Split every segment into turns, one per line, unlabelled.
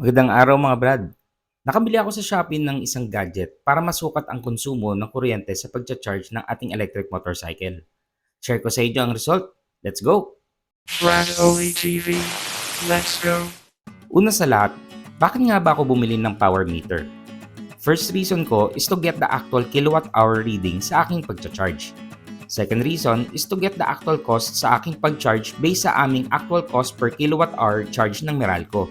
Magandang araw mga brad. Nakabili ako sa Shopee ng isang gadget para masukat ang konsumo ng kuryente sa pagcha-charge ng ating electric motorcycle. Share ko sa inyo ang result. Let's go!
Bradley TV. Let's go.
Una sa lahat, bakit nga ba ako bumili ng power meter? First reason ko is to get the actual kilowatt hour reading sa aking pagcha-charge. Second reason is to get the actual cost sa aking pag-charge based sa aming actual cost per kilowatt hour charge ng Meralco.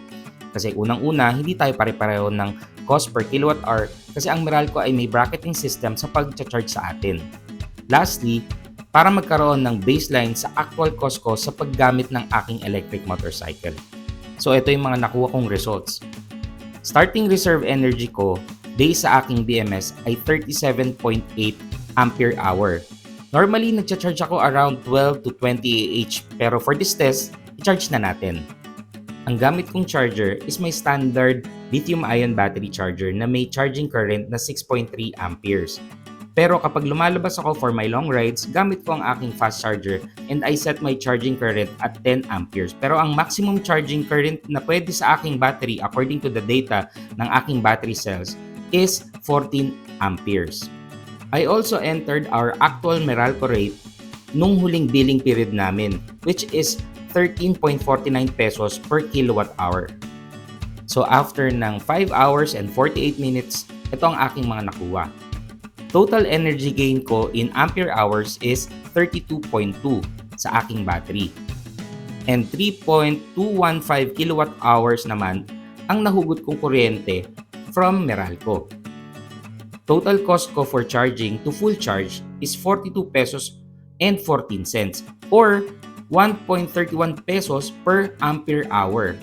Kasi unang-una, hindi tayo pare-pareho ng cost per kilowatt hour kasi ang Meralco ay may bracketing system sa pag-charge sa atin. Lastly, para magkaroon ng baseline sa actual cost ko sa paggamit ng aking electric motorcycle. So ito yung mga nakuha kong results. Starting reserve energy ko based sa aking BMS ay 37.8 ampere hour. Normally, nagcha-charge ako around 12 to 20 AH pero for this test, i-charge na natin. Ang gamit kong charger is my standard lithium-ion battery charger na may charging current na 6.3 amperes. Pero kapag lumalabas ako for my long rides, gamit ko ang aking fast charger and I set my charging current at 10 amperes. Pero ang maximum charging current na pwede sa aking battery according to the data ng aking battery cells is 14 amperes. I also entered our actual Meralco rate nung huling billing period namin, which is 13.49 pesos per kilowatt hour. So after ng 5 hours and 48 minutes, ito ang aking mga nakuha. Total energy gain ko in ampere hours is 32.2 sa aking battery. And 3.215 kilowatt hours naman ang nahugot kong kuryente from Meralco. Total cost ko for charging to full charge is 42 pesos and 14 cents or 1.31 pesos per ampere hour.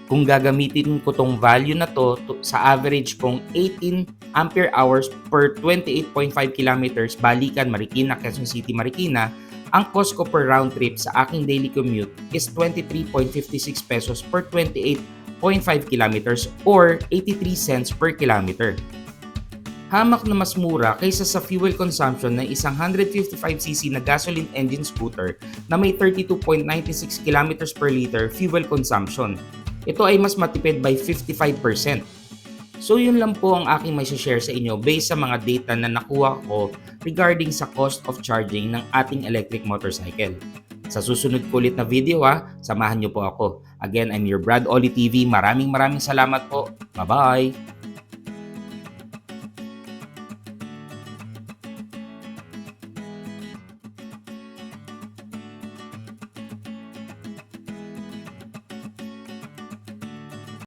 Kung gagamitin ko tong value na to sa average kong 18 ampere hours per 28.5 kilometers balikan Marikina, Quezon City, Marikina, ang cost ko per round trip sa aking daily commute is 23.56 pesos per 28.5 kilometers or 83 cents per kilometer. Hamak na mas mura kaysa sa fuel consumption ng isang 155cc na gasoline engine scooter na may 32.96 km per liter fuel consumption. Ito ay mas matipid by 55%. So yun lang po ang aking may share sa inyo based sa mga data na nakuha ko regarding sa cost of charging ng ating electric motorcycle. Sa susunod ko ulit na video samahan niyo po ako. Again, I'm your Brad Oli TV. Maraming salamat po. Bye-bye!